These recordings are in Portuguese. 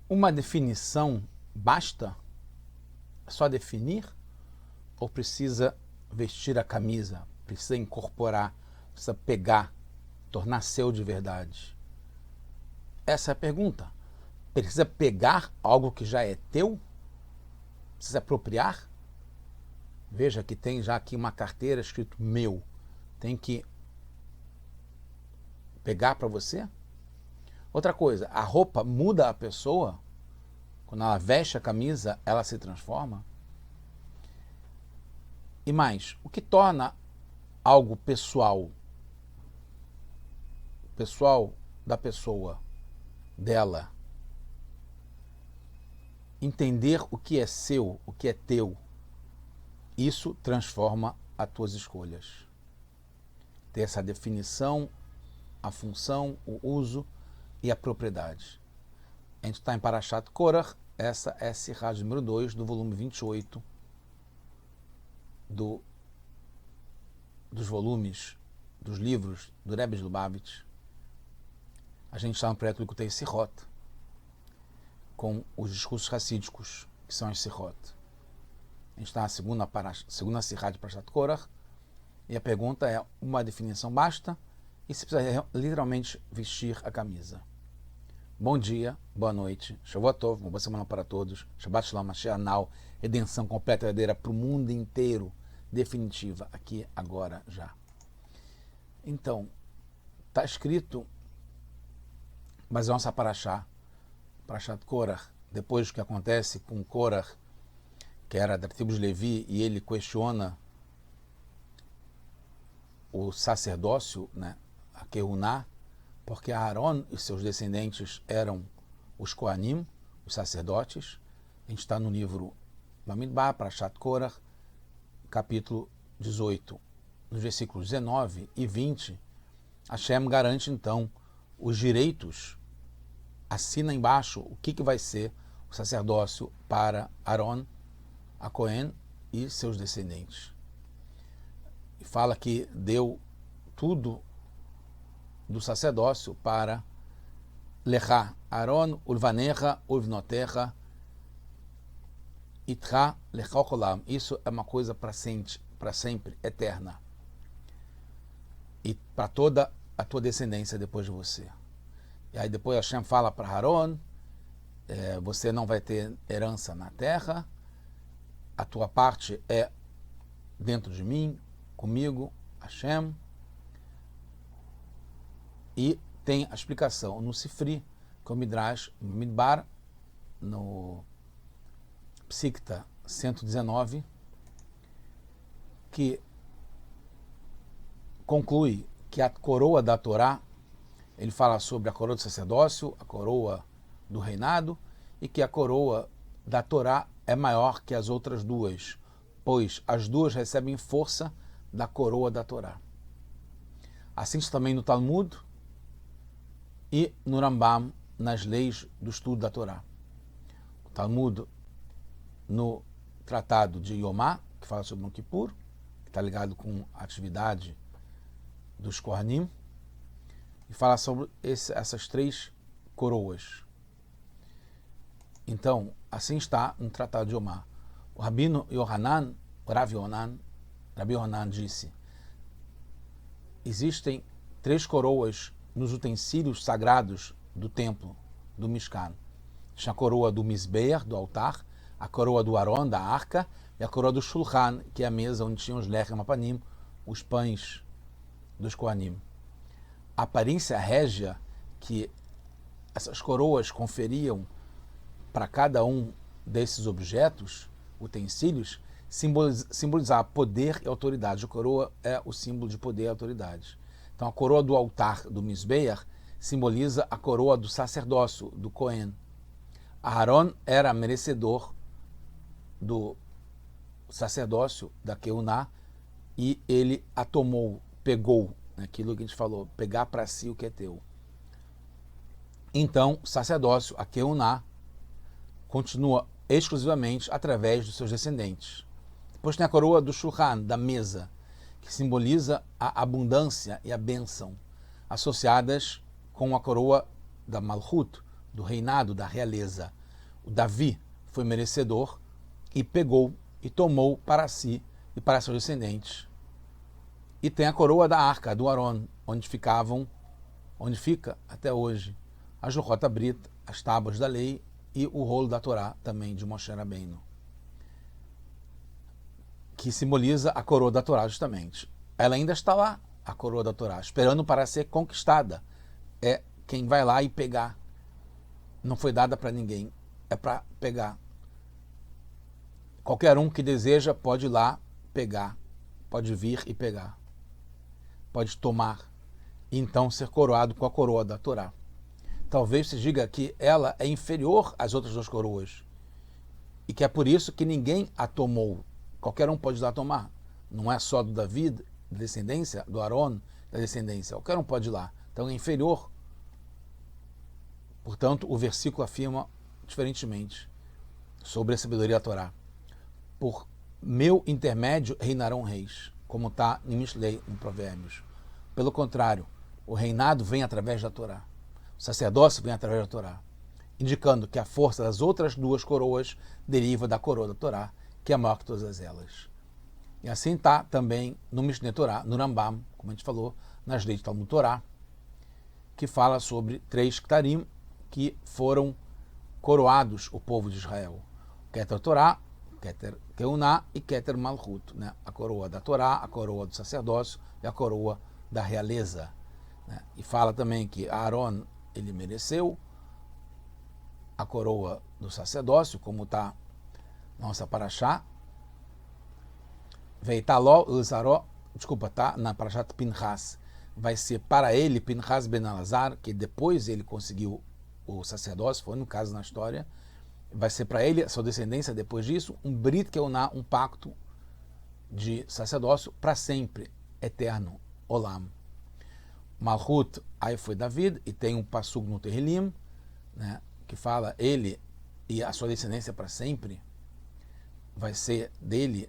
Uma definição basta? É só definir? Ou precisa vestir a camisa? Precisa incorporar? Precisa pegar? Tornar seu de verdade? Essa é a pergunta. Precisa pegar algo que já é teu? Precisa apropriar? Veja que tem já aqui uma carteira escrito meu. Tem que pegar para você? Outra coisa, a roupa muda a pessoa? Quando ela veste a camisa, ela se transforma? E mais, o que torna algo pessoal? Pessoal da pessoa, dela. Entender o que é seu, o que é teu. Isso transforma as tuas escolhas. Ter essa definição, a função, o uso e a propriedade. A gente está em Parashat Korach, essa é a Sirá número 2 do volume 28 dos volumes, dos livros do Rebbe de Lubavitch. A gente está no projeto Likutei Sirot, com os discursos racídicos, que são as Sirot. A gente está na segunda Sirá de Parashat Korach, e a pergunta é, uma definição basta? E se precisa literalmente vestir a camisa? Bom dia, boa noite, Shavua Tov, uma boa semana para todos, Shabbat Shalom, Mashiach Anal, redenção completa e verdadeira para o mundo inteiro, definitiva, aqui, agora, já. Então, está escrito, mas é nossa Parashá, Parashat Korach, depois do que acontece com Korach, que era da tribo de Levi, e ele questiona o sacerdócio, né, a Kehuná, porque Aaron e seus descendentes eram os Koanim, os sacerdotes. A gente está no livro Bamidbar, Parashat Korach, capítulo 18, nos versículos 19 e 20, Hashem garante então os direitos, assina embaixo o que vai ser o sacerdócio para Aaron, a Cohen e seus descendentes. E fala que deu tudo do sacerdócio para Lechá, Aaron, Ulvanecha, Ulvnotecha, Itra, Lechá Olam. Isso é uma coisa para sempre, eterna. E para toda a tua descendência depois de você. E aí depois Hashem fala para Aaron, você não vai ter herança na terra, a tua parte é dentro de mim, comigo, Hashem. E tem a explicação no Sifri, que é o Midrash Midbar, no Psikta 119, que conclui que a coroa da Torá, ele fala sobre a coroa do sacerdócio, a coroa do reinado, e que a coroa da Torá é maior que as outras duas, pois as duas recebem força da coroa da Torá. Assim também no Talmud e no Rambam, nas leis do estudo da Torá. O Talmud, no tratado de Yomá, que fala sobre Yom Kippur, que está ligado com a atividade dos Kohanim, e fala sobre essas três coroas. Então, assim está no tratado de Yomá. O Rabino Yohanan, o Rav Yohanan disse, existem três coroas nos utensílios sagrados do templo, do Mishkan. A coroa do Mizbeach, do altar, a coroa do Aron, da arca, e a coroa do Shulchan, que é a mesa onde tinham os lechem apanim, os pães dos Kohanim. A aparência régia que essas coroas conferiam para cada um desses objetos, utensílios, simbolizar poder e autoridade. A coroa é o símbolo de poder e autoridade. Então a coroa do altar do Mizbeach simboliza a coroa do sacerdócio, do Cohen. Aaron era merecedor do sacerdócio, da Keuná, e ele a tomou, pegou, aquilo que a gente falou, pegar para si o que é teu. Então o sacerdócio, a Keuná, continua exclusivamente através dos seus descendentes. Depois tem a coroa do Shulchan, da mesa, que simboliza a abundância e a bênção, associadas com a coroa da Malchut, do reinado, da realeza. o Davi foi merecedor e pegou e tomou para si e para seus descendentes. E tem a coroa da arca, do Aron, onde fica até hoje a Luchot Brit, as tábuas da lei e o rolo da Torá também de Moshe Rabbeinu, que simboliza a coroa da Torá justamente. Ela ainda está lá, a coroa da Torá, esperando para ser conquistada. É quem vai lá e pegar. Não foi dada para ninguém, é para pegar. Qualquer um que deseja pode ir lá pegar, pode vir e pegar, pode tomar e então ser coroado com a coroa da Torá. Talvez se diga que ela é inferior às outras duas coroas e que é por isso que ninguém a tomou. Qualquer um pode ir lá tomar. Não é só do Davi, da descendência, do Aron, da descendência. Qualquer um pode ir lá. Então é inferior. Portanto, o versículo afirma diferentemente sobre a sabedoria da Torá. Por meu intermédio reinarão reis, como está em Mishlei, em Provérbios. Pelo contrário, o reinado vem através da Torá. O sacerdócio vem através da Torá, indicando que a força das outras duas coroas deriva da coroa da Torá, que é maior que todas elas. E assim está também no Mishneh Torá, no Rambam, como a gente falou, nas leis de Talmud Torá, que fala sobre 3 Ktarim que foram coroados o povo de Israel. Keter Torá, Keter Keuná e Keter Malchut, né? A coroa da Torá, a coroa do sacerdócio e a coroa da realeza. Né? E fala também que Aaron, ele mereceu a coroa do sacerdócio, como está nossa paraxá. Veitaló, tá na paraxá de Pinchas. Vai ser para ele, Pinchas ben Elazar, que depois ele conseguiu o sacerdócio, foi no caso na história, vai ser para ele, a sua descendência, depois disso, um Brit Keuná, um pacto de sacerdócio para sempre, eterno, Olam. Malchut, aí foi David, e tem um passug no Terrilim, né, que fala ele e a sua descendência para sempre, vai ser dele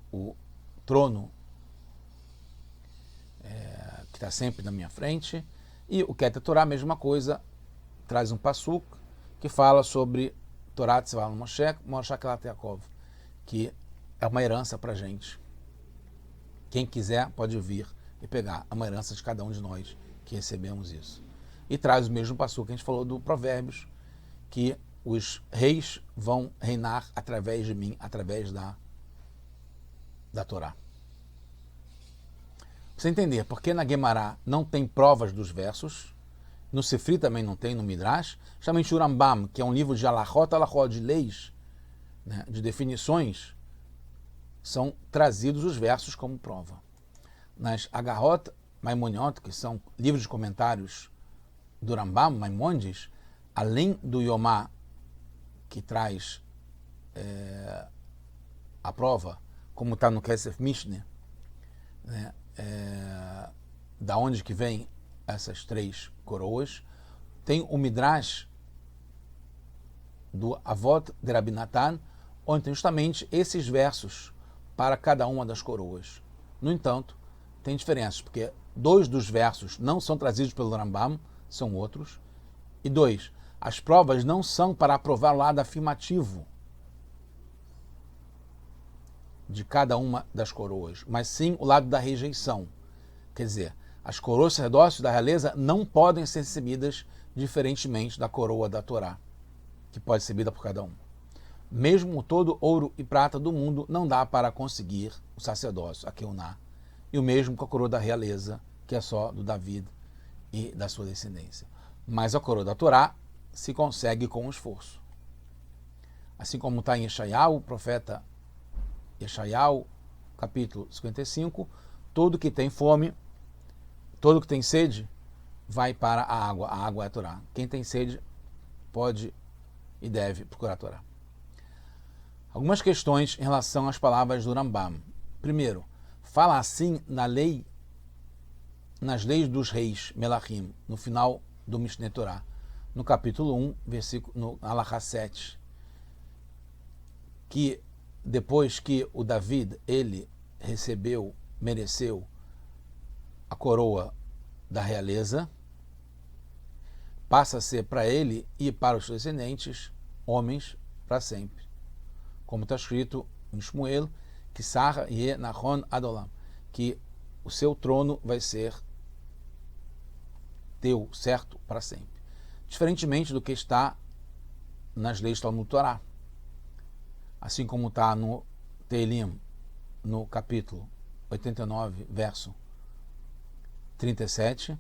o trono que está sempre na minha frente. E o Keter Torá, a mesma coisa, traz um passuk que fala sobre Torá Tzival Moshe, Moshe Kelat Yaakov, que é uma herança para a gente. Quem quiser pode vir e pegar. É uma herança de cada um de nós que recebemos isso. E traz o mesmo passuk que a gente falou do Provérbios, que os reis vão reinar através de mim, através da Torá. Pra você entender, porque na Guemará não tem provas dos versos, no Sifri também não tem, no Midrash, justamente o Rambam, que é um livro de alachot, de leis, né, de definições, são trazidos os versos como prova. Nas Agarot Maimoniot, que são livros de comentários do Rambam, Maimonides, além do Yomá, que traz a prova, como está no Kesef Mishneh, né, da onde que vem essas 3 coroas, tem o Midrash do Avot de Rabi Natan, onde tem justamente esses versos para cada uma das coroas. No entanto, tem diferenças, porque 2 dos versos não são trazidos pelo Rambam, são outros, e 2, as provas não são para aprovar o lado afirmativo de cada uma das coroas, mas sim o lado da rejeição. Quer dizer, as coroas sacerdócios da realeza não podem ser recebidas diferentemente da coroa da Torá, que pode ser recebida por cada um. Mesmo todo ouro e prata do mundo não dá para conseguir o sacerdócio, a Keuná, e o mesmo com a coroa da realeza, que é só do David e da sua descendência. Mas a coroa da Torá se consegue com esforço. Assim como está em Yeshayahu, o profeta Yeshayahu, capítulo 55, todo que tem fome, todo que tem sede, vai para a água é a Torá. Quem tem sede pode e deve procurar a Torá. Algumas questões em relação às palavras do Rambam. Primeiro, fala assim nas leis dos reis, Melachim, no final do Mishneh Torá, no capítulo 1, no Alachá 7, que depois que o David, ele mereceu a coroa da realeza, passa a ser para ele e para os seus descendentes homens para sempre. Como está escrito em Shmuel, que Sarah e Nahon Adolam, que o seu trono vai ser teu, certo, para sempre. Diferentemente do que está nas leis do Talmud Torá. Assim como está no Teilim, no capítulo 89, verso 37,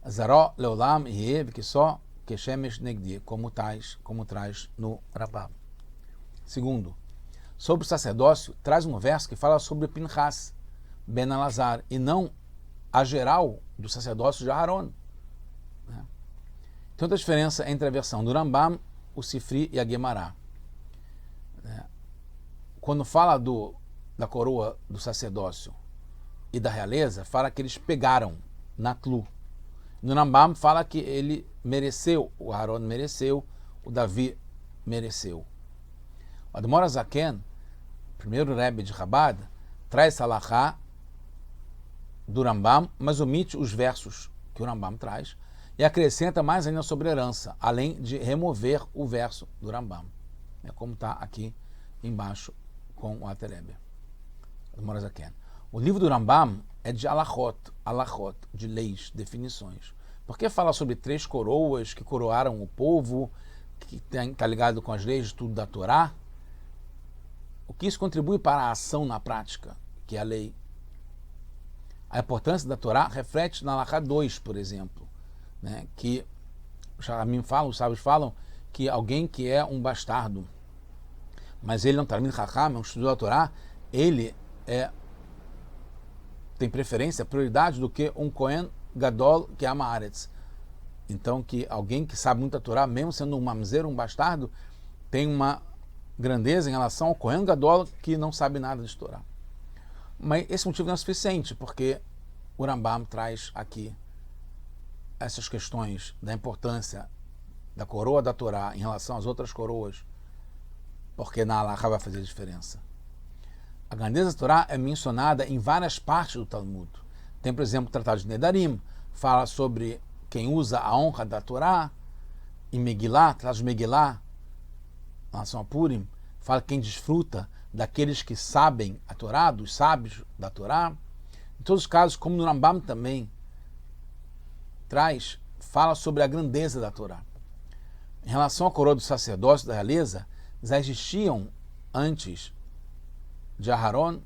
Zaró leolam yev que só keshemesh negdi, como traz no Rambam. Segundo, sobre o sacerdócio, traz um verso que fala sobre Pinchas ben Elazar, e não a geral do sacerdócio de Aharon. Tem outra diferença entre a versão do Rambam, o Sifri e a Guemará. Quando fala da coroa do sacerdócio e da realeza, fala que eles pegaram na Tlu. No Rambam fala que ele mereceu, o Aharon mereceu, o Davi mereceu. O Admor Zaken, primeiro Rebbe de Chabad, traz essa halachá do Rambam, mas omite os versos que o Rambam traz e acrescenta mais ainda sobre herança, além de remover o verso do Rambam. É como está aqui embaixo com o Alter Rebbe. Admor Zaken. O livro do Rambam é de alachot, de leis, definições. Porque fala sobre 3 coroas que coroaram o povo, que está ligado com as leis de tudo da Torá. O que isso contribui para a ação na prática, que é a lei. A importância da Torá reflete na Halachá 2, por exemplo, né, que os sábios falam que alguém que é um bastardo, mas ele é um Talmid Chacham, é um estudioso da Torá, ele tem preferência, prioridade do que um Kohen Gadol que ama Aretz. Então, que alguém que sabe muito a Torá, mesmo sendo um mamzer, um bastardo, tem uma grandeza em relação ao Kohen Gadol que não sabe nada de Torá. Mas esse motivo não é suficiente, porque o Rambam traz aqui essas questões da importância da coroa da Torá em relação às outras coroas, porque na Halachá vai fazer diferença. A grandeza da Torá é mencionada em várias partes do Talmud. Tem, por exemplo, o Tratado de Nedarim, fala sobre quem usa a honra da Torá. Em Megilá, Tratado de Megilá, em relação a Purim, fala quem desfruta daqueles que sabem a Torá, dos sábios da Torá. Em todos os casos, como no Rambam também fala sobre a grandeza da Torá. Em relação à coroa do sacerdócio da realeza, já existiam antes de Aharon,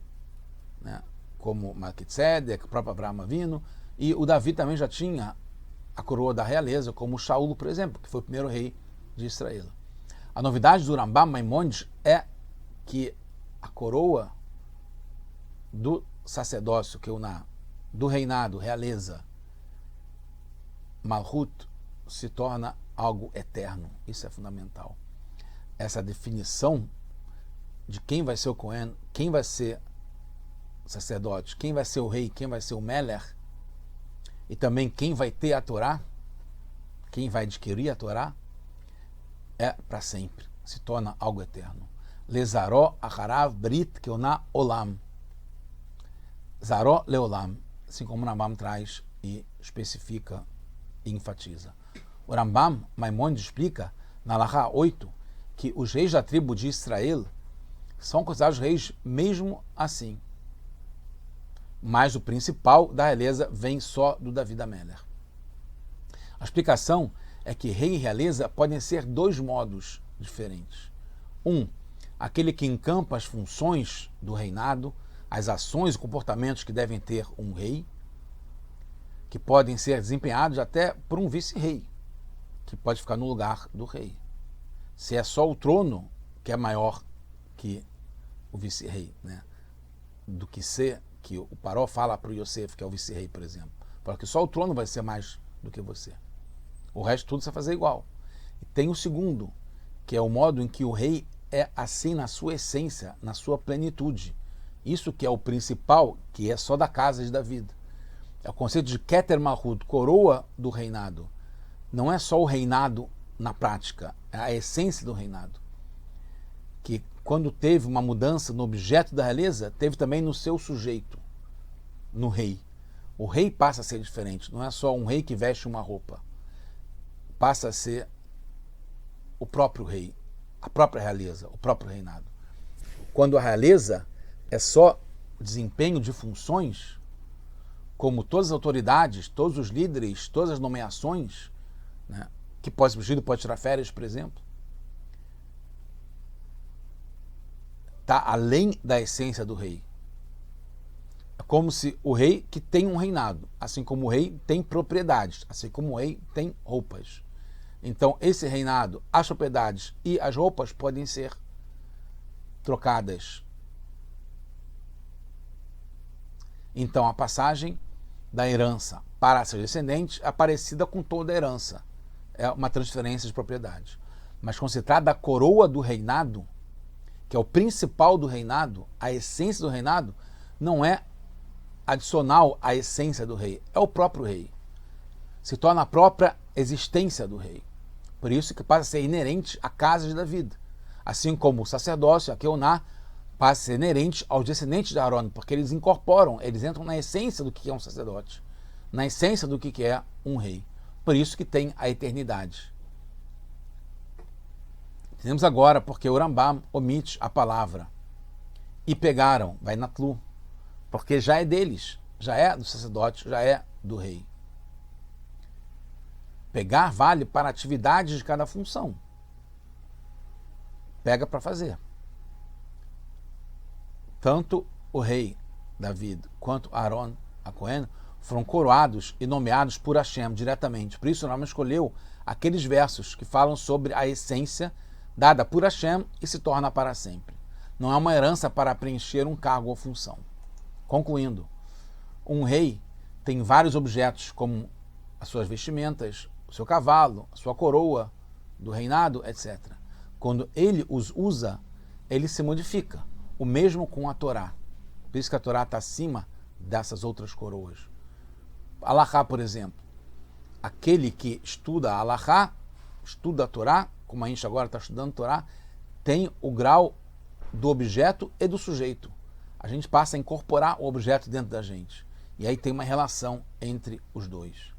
né, como Melquitzedek, o próprio Abraham Avinu, e o Davi também já tinha a coroa da realeza, como Shaul, por exemplo, que foi o primeiro rei de Israel. A novidade do Rambam Maimonides é que a coroa do sacerdócio, do reinado, realeza, Malhut, se torna algo eterno. Isso é fundamental. Essa definição de quem vai ser o Cohen, quem vai ser sacerdote, quem vai ser o rei, quem vai ser o Meler, e também quem vai ter a Torá, quem vai adquirir a Torá, é para sempre, se torna algo eterno. Lezaró acharav brit keuna olam. Zaró leolam, assim como o Rambam traz e especifica e enfatiza. O Rambam Maimonides explica na Halachá 8 que os reis da tribo de Israel são considerados reis mesmo assim. Mas o principal da realeza vem só do Davi da Meler. A explicação é que rei e realeza podem ser 2 modos diferentes. Aquele que encampa as funções do reinado, as ações e comportamentos que devem ter um rei, que podem ser desempenhados até por um vice-rei, que pode ficar no lugar do rei. Se é só o trono que é maior que o vice-rei, né? Do que o Paró fala para o Yosef, que é o vice-rei, por exemplo. Fala que só o trono vai ser mais do que você. O resto tudo você vai fazer igual. E tem o segundo, que é o modo em que o rei é assim na sua essência, na sua plenitude. Isso que é o principal, que é só da casa de Davi. É o conceito de Keter Malchut, coroa do reinado. Não é só o reinado na prática, é a essência do reinado. Que quando teve uma mudança no objeto da realeza, teve também no seu sujeito, no rei. O rei passa a ser diferente, não é só um rei que veste uma roupa. Passa a ser o próprio rei, a própria realeza, o próprio reinado. Quando a realeza é só desempenho de funções, como todas as autoridades, todos os líderes, todas as nomeações, né, que pode ser surgido, pode tirar férias, por exemplo, está além da essência do rei. É como se o rei que tem um reinado, assim como o rei tem propriedades, assim como o rei tem roupas. Então, esse reinado, as propriedades e as roupas podem ser trocadas. Então, a passagem da herança para seus descendentes é parecida com toda a herança. É uma transferência de propriedade. Mas quando se trata da coroa do reinado, que é o principal do reinado, a essência do reinado, não é adicional à essência do rei, é o próprio rei. Se torna a própria existência do rei. Por isso que passa a ser inerente à casa de Davi. Assim como o sacerdócio, a Keuná, passa a ser inerente aos descendentes de Aaron, porque eles incorporam, eles entram na essência do que é um sacerdote, na essência do que é um rei. Por isso que tem a eternidade. Entendemos agora porque o Rambam omite a palavra. E pegaram, vai na tlu, porque já é deles, já é do sacerdote, já é do rei. Pegar vale para atividades de cada função. Pega para fazer. Tanto o rei Davi quanto Aaron, a Cohen, foram coroados e nomeados por Hashem diretamente. Por isso o Rambam escolheu aqueles versos que falam sobre a essência dada por Hashem e se torna para sempre. Não é uma herança para preencher um cargo ou função. Concluindo, um rei tem vários objetos, como as suas vestimentas, o seu cavalo, a sua coroa do reinado, etc. Quando ele os usa, ele se modifica. O mesmo com a Torá. Por isso que a Torá está acima dessas outras coroas. Alahá, por exemplo. Aquele que estuda a Alahá, estuda a Torá, como a gente agora está estudando a Torá, tem o grau do objeto e do sujeito. A gente passa a incorporar o objeto dentro da gente. E aí tem uma relação entre os dois.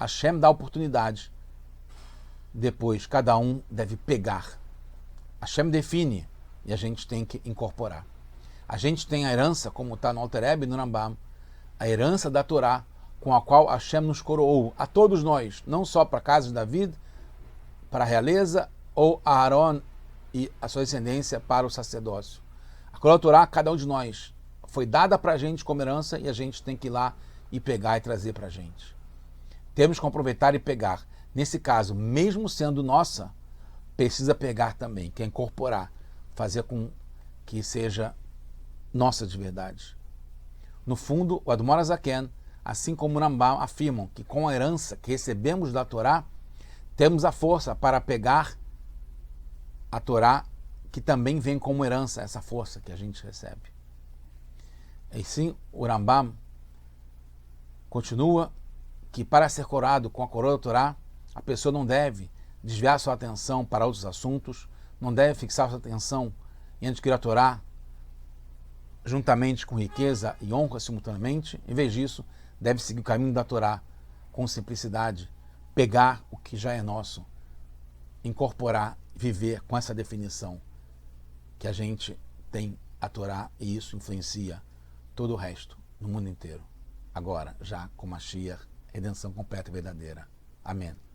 Hashem dá oportunidade. Depois, cada um deve pegar. Hashem define e a gente tem que incorporar. A gente tem a herança, como está no Alter Rebbe e no Rambam, a herança da Torá, com a qual Hashem nos coroou, a todos nós, não só para a casa de Davi, para a realeza, ou a Aaron e a sua descendência para o sacerdócio. A coroa da Torá, cada um de nós, foi dada para a gente como herança e a gente tem que ir lá e pegar e trazer para a gente. Temos que aproveitar e pegar. Nesse caso, mesmo sendo nossa, precisa pegar também, que é incorporar, fazer com que seja nossa de verdade. No fundo, o Admor Azaken, assim como o Rambam, afirmam que com a herança que recebemos da Torá, temos a força para pegar a Torá, que também vem como herança, essa força que a gente recebe. E sim, o Rambam continua que para ser coroado com a coroa da Torá, a pessoa não deve desviar sua atenção para outros assuntos, não deve fixar sua atenção em adquirir a Torá juntamente com riqueza e honra simultaneamente. Em vez disso, deve seguir o caminho da Torá com simplicidade, pegar o que já é nosso, incorporar, viver com essa definição que a gente tem a Torá e isso influencia todo o resto no mundo inteiro. Agora, já com Mashiach, redenção completa e verdadeira. Amém.